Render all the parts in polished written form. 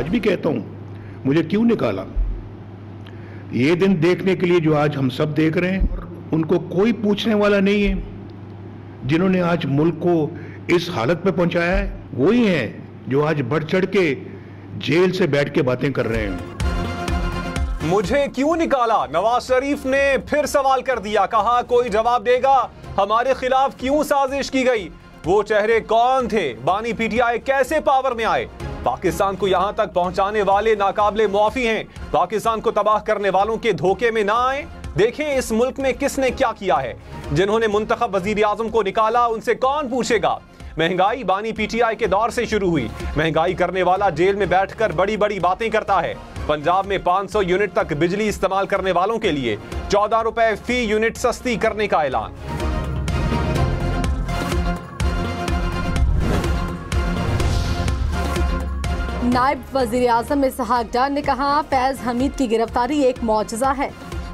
आज भी कहता हूं, मुझे क्यों निकाला? ये दिन देखने के लिए जो आज हम सब देख रहे हैं, उनको कोई पूछने वाला नहीं है। जिन्होंने आज मुल्क को इस हालत पे पहुंचाया है, वही हैं जो आज बढ़ चढ़ के जेल से बैठ के बातें कर रहे हैं। मुझे क्यों निकाला? नवाज शरीफ ने फिर सवाल कर दिया। कहा कोई जवाब देगा, हमारे खिलाफ क्यों साजिश की गई? वो चेहरे कौन थे? बानी पीटीआई कैसे पावर में आए? पाकिस्तान को यहां तक पहुंचाने वाले नाकाबिले मुआफी हैं। पाकिस्तान को तबाह करने वालों के धोखे में ना आए। देखें इस मुल्क में किसने क्या किया है। जिन्होंने मुंतखब वजीर आजम को निकाला, उनसे कौन पूछेगा? महंगाई बानी पीटीआई के दौर से शुरू हुई। महंगाई करने वाला जेल में बैठकर बड़ी बड़ी बातें करता है। पंजाब में 500 यूनिट तक बिजली इस्तेमाल करने वालों के लिए 14 रुपए फी यूनिट सस्ती करने का ऐलान। नायब वजीर आजम इसहाक डार ने कहा, फैज हमीद की गिरफ्तारी एक मौजज़ा है।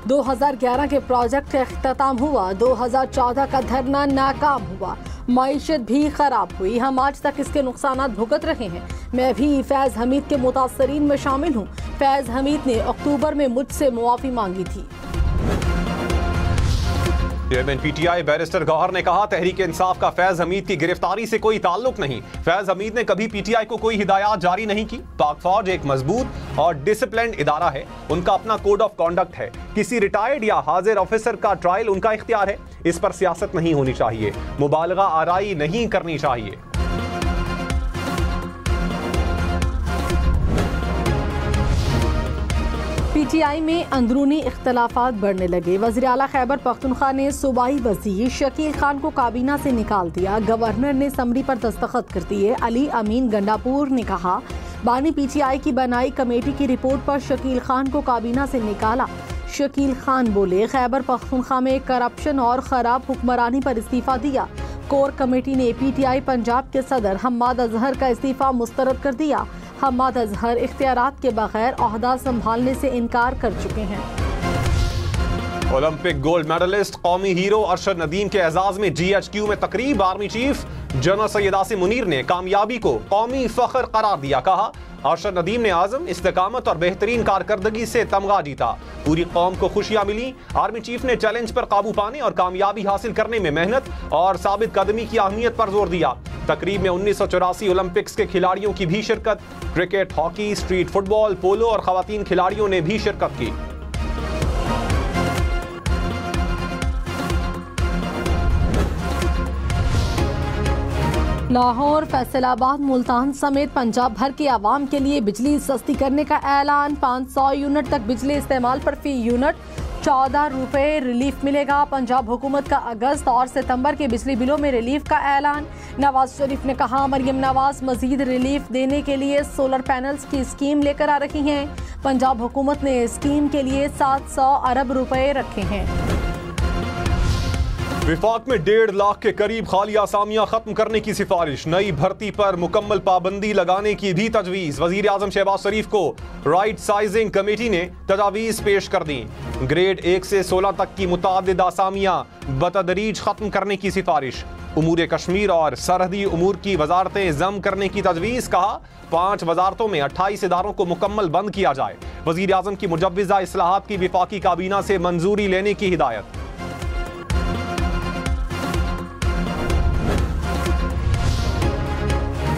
2011 के प्रोजेक्ट का इख्तिताम हुआ, 2014 का धरना नाकाम हुआ, मईशत भी खराब हुई। हम आज तक इसके नुकसानात भुगत रहे हैं। मैं भी फैज हमीद के मुतासरीन में शामिल हूँ। फैज हमीद ने अक्टूबर में मुझसे मुआफी मांगी थी। चेयरमैन पीटीआई बैरिस्टर गौहर ने कहा, तहरीक इंसाफ का फैज हमीद की गिरफ्तारी से कोई ताल्लुक नहीं। फैज हमीद ने कभी पीटीआई को कोई हिदायत जारी नहीं की। पाक फौज एक मजबूत और डिसिप्लिन्ड इदारा है। उनका अपना कोड ऑफ कॉन्डक्ट है। किसी रिटायर्ड या हाजिर ऑफिसर का ट्रायल उनका इख्तियार है। इस पर सियासत नहीं होनी चाहिए, मुबालगा आराई नहीं करनी चाहिए। पीटीआई में अंदरूनी इख्तलाफात बढ़ने लगे। वज़ीर आला खैबर पख्तूनख्वा ने सूबाई वज़ीर शकील खान को काबीना से निकाल दिया। गवर्नर ने समरी पर दस्तखत कर दिए। अली अमीन गंडापुर ने कहा, बानी पीटीआई की बनाई कमेटी की रिपोर्ट पर शकील खान को काबीना से निकाला। शकील खान बोले, खैबर पख्तूनख्वा में करप्शन और खराब हुक्मरानी पर इस्तीफा दिया। कोर कमेटी ने पीटीआई पंजाब के सदर हम्माद अजहर का इस्तीफा मुस्तरद कर दिया। हम्माद अजहर इख्तियारात के बगैर ओहदा संभालने से इनकार कर चुके हैं। ओलंपिक गोल्ड मेडलिस्ट कौमी हीरो अरशद नदीम के एजाज में GHQ में तकरीब। Army chief general Syed Asim Munir ने कामयाबी को कौमी फख्र करार दिया। कहा, अरशद नदीम ने आज़म, इस्तेकामत और बेहतरीन कारकर्दगी से तमगा जीता। पूरी कौम को खुशियां मिली। आर्मी चीफ ने चैलेंज पर काबू पाने और कामयाबी हासिल करने में मेहनत और साबित कदमी की अहमियत पर जोर दिया। तकरीब में 1984 ओलंपिक्स के खिलाड़ियों की भी शिरकत। क्रिकेट, हॉकी, स्ट्रीट फुटबॉल, पोलो और खवातीन खिलाड़ियों ने भी शिरकत की। लाहौर, फैसलाबाद, मुल्तान समेत पंजाब भर के आवाम के लिए बिजली सस्ती करने का ऐलान। 500 यूनिट तक बिजली इस्तेमाल पर फी यूनिट 14 रुपए रिलीफ मिलेगा। पंजाब हुकूमत का अगस्त और सितंबर के बिजली बिलों में रिलीफ का ऐलान। नवाज शरीफ ने कहा, मरियम नवाज मजीद रिलीफ देने के लिए सोलर पैनल्स की स्कीम लेकर आ रही हैं। पंजाब हुकूमत ने स्कीम के लिए 700 अरब रुपए रखे हैं। विफाक में 1.5 लाख के करीब खाली आसामियां खत्म करने की सिफारिश। नई भर्ती पर मुकम्मल पाबंदी लगाने की भी तजवीज़। वजीर आजम शहबाज शरीफ को राइट साइजिंग कमेटी ने तजावीज़ पेश कर दी। ग्रेड 1 से 16 तक की मुतादिद आसामियां बतदरीज खत्म करने की सिफारिश। उमूर कश्मीर और सरहदी उमूर की वजारतें जम करने की तजवीज़। कहा, 5 वजारतों में 28 इदारों को मुकम्मल बंद किया जाए। वजीर आजम की मुजव्विज़ा इस्लाहात की विफाकी काबीना से मंजूरी लेने की हिदायत।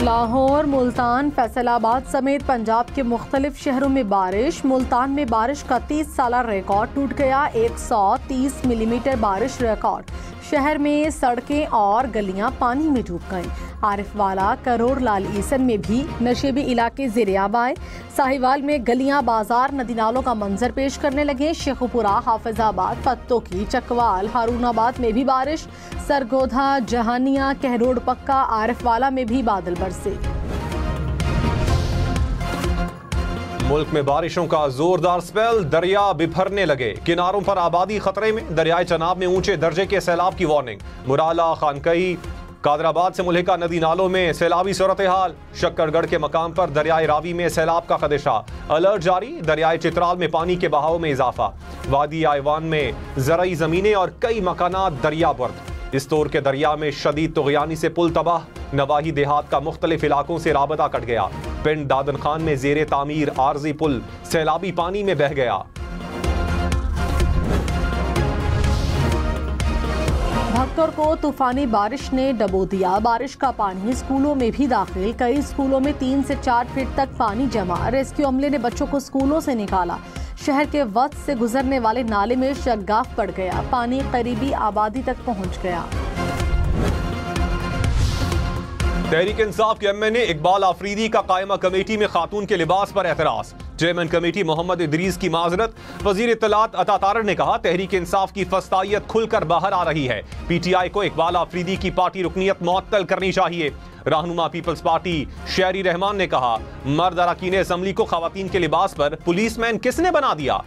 लाहौर, मुल्तान, फैसलाबाद समेत पंजाब के मुख्तलिफ शहरों में बारिश। मुल्तान में बारिश का 30 साला रिकॉर्ड टूट गया। 130 मिलीमीटर बारिश रिकॉर्ड। शहर में सड़कें और गलियां पानी में डूब गईं। आरिफवाला, करोड़ लाल ईसन में भी नशेबी इलाके ज़ेर-ए-आब आए। साहिवाल में गलियां, बाजार, नदी नालों का मंजर पेश करने लगे। शेखुपुरा, हाफिजाबाद, पत्तोकी, चकवाल, हारूनाबाद में भी बारिश। सरगोधा, जहानिया, कहरोड़ पक्का, आरिफवाला में भी बादल बरसे। मुल्क में बारिशों का जोरदार स्पेल। दरिया बिफरने लगे। किनारों पर आबादी खतरे में। दरियाए चनाब में ऊंचे दर्जे के सैलाब की वार्निंग। मुराला, खानकई, कादराबाद से मुल्हिका नदी नालों में सैलाबी सूरत हाल। शक्करगढ़ के मकाम पर दरियाए रावी में सैलाब का खदशा। अलर्ट जारी। दरियाए चित्राल में पानी के बहाव में इजाफा। वादी आयवान में ज़रई ज़मीनें और कई मकानात दरिया बर्द। इस तौर के दरिया में शदीद तुग़यानी से पुल तबाह। नवाही देहात का मुख्तलिफ इलाकों से राबता कट गया। पिंड दादन खान में जेरे तामीर आरजी पुल सैलाबी पानी में बह गया। भक्तों को तूफानी बारिश ने डबो दिया। बारिश का पानी स्कूलों में भी दाखिल। कई स्कूलों में 3 से 4 फीट तक पानी जमा। रेस्क्यू अमले ने बच्चों को स्कूलों से निकाला। शहर के वक्त से गुजरने वाले नाले में शगाफ पड़ गया। पानी करीबी आबादी तक पहुंच गया। तहरीक इंसाफ के एमएनए इकबाल आफरीदी का कायमा कमेटी में खातून के लिबास पर एतराज। चेयरमैन कमेटी मोहम्मद इदरीस की माजरत। वजीर इत्तलात अता तारड़ ने कहा तहरीक इंसाफ की फस्तायत खुलकर बाहर आ रही है। पीटीआई को इकबाल आफरीदी की पार्टी रुकनीयत मुअत्तल करनी चाहिए। रहनुमा पीपल्स पार्टी शेरी रहमान ने कहा मर्द अरकान असम्बली को खवातीन के लिबास पर पुलिसमैन किसने बना दिया।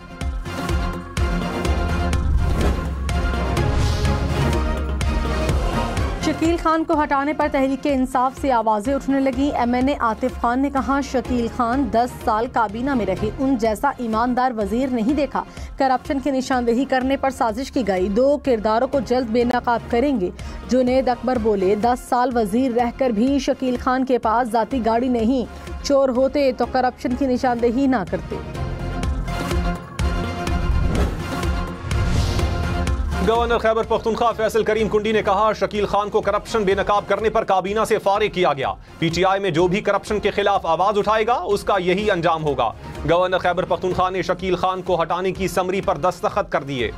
शकील खान को हटाने पर तहरीक इंसाफ से आवाजें उठने लगी। एमएनए आतिफ खान ने कहा शकील खान 10 साल काबीना में रहे, उन जैसा ईमानदार वजीर नहीं देखा। करप्शन की निशानदेही करने पर साजिश की गई। 2 किरदारों को जल्द बेनकाब करेंगे। जुनैद अकबर बोले 10 साल वजीर रहकर भी शकील खान के पास जाती गाड़ी नहीं। चोर होते तो करप्शन की निशानदेही ना करते। गवर्नर खैबर पख्तूनख्वा फैसल करीम कुंडी ने कहा शकील खान को करप्शन बेनकाब करने पर काबीना से फारिग किया गया। पीटीआई में जो भी करप्शन के खिलाफ आवाज उठाएगा उसका यही अंजाम होगा। गवर्नर खैबर पख्तूनख्वा ने शकील खान को हटाने की समरी पर दस्तखत कर दिए।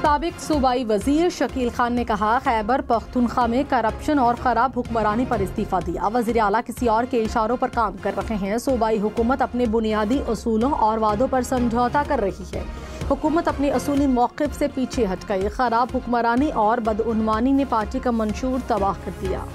साबिक सूबाई वजीर शकील खान ने कहा खैबर पख्तूनख्वा में करप्शन और खराब हुक्मरानी पर इस्तीफा दिया। वजीर आला किसी और के इशारों पर काम कर रहे हैं। सूबाई हुकूमत अपने बुनियादी असूलों और वादों पर समझौता कर रही है। हुकूमत अपने असूली मौक़िफ़ से पीछे हट गई। खराब हुक्मरानी और बदउनवानी ने पार्टी का मंशूर तबाह कर दिया।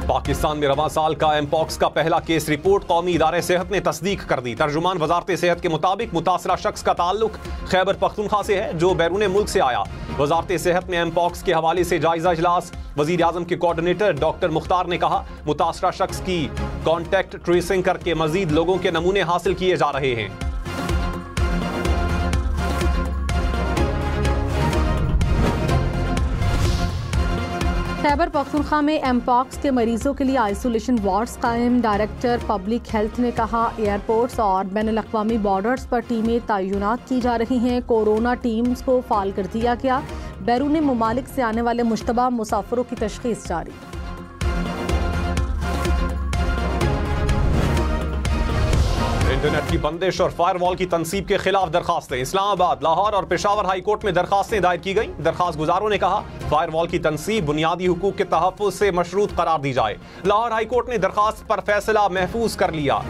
पाकिस्तान में रवां साल का एमपॉक्स का पहला केस रिपोर्ट कौमी इदारे सेहत ने तस्दीक कर दी। तर्जुमान वजारत सेहत के मुताबिक मुतासरा शख्स का ताल्लुक खैबर पख्तूनख्वा से है जो बैरून मुल्क से आया। वजारत सेहत में एमपॉक्स के हवाले से जायजा इजलास। वजीर आजम के कोऑर्डिनेटर डॉक्टर मुख्तार ने कहा मुतासरा शख्स की कॉन्टैक्ट ट्रेसिंग करके मजीद लोगों के नमूने हासिल किए जा रहे हैं। खैबर पख्तूनख्वा में एमपॉक्स के मरीजों के लिए आइसोलेशन वार्ड्स कायम। डायरेक्टर पब्लिक हेल्थ ने कहा एयरपोर्ट्स और बैनुल-अक़वामी बॉर्डर्स पर टीमें तैनात की जा रही हैं। कोरोना टीम्स को फाल कर दिया गया। बैरून मुमालिक से आने वाले मुश्तबा मुसाफिरों की तशख़ीस जारी। इंटरनेट की बंदिश और फायरवॉल की तनसीब के खिलाफ दरखास्तें। इस्लामाबाद, लाहौर और पेशावर हाई कोर्ट में दरखास्तें दायर की गई। दरखास्त गुजारों ने कहा फायरवॉल की तनसीब बुनियादी हुकूक के तहफ़्फ़ुज़ से मशरूत करार दी जाए। लाहौर हाई कोर्ट ने दरखास्त पर फैसला महफूज कर लिया।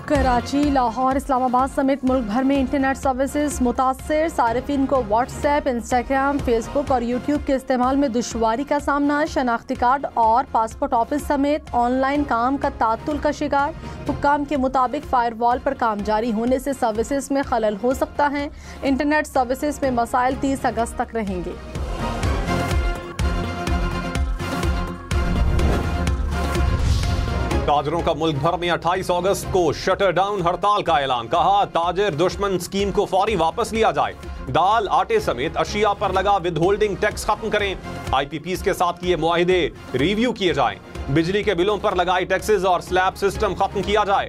कराची, लाहौर, इस्लामाबाद समेत मुल्क भर में इंटरनेट सर्विसेज मुतासर। सारिफिन को व्हाट्सएप, इंस्टाग्राम, फेसबुक और यूट्यूब के इस्तेमाल में दुश्वारी का सामना। शनाख्ती कार्ड और पासपोर्ट ऑफिस समेत ऑनलाइन काम का तातुल का शिकार। हुक्काम के मुताबिक फायरवॉल पर काम जारी होने से सर्विसेज में खलल हो सकता है। इंटरनेट सर्विसेज में मसाइल 30 अगस्त तक रहेंगे। ताजरों का मुल्क भर में 28 अगस्त को शटर डाउन हड़ताल का ऐलान। कहा ताजिर दुश्मन स्कीम को फौरी वापस लिया जाए। दाल, आटे समेत अशिया पर लगा विद होल्डिंग टैक्स खत्म करें। आईपीपीज के साथ किए मुआहिदे रिव्यू किए जाएं। बिजली के बिलों पर लगाई टैक्सेस और स्लैब सिस्टम खत्म किया जाए।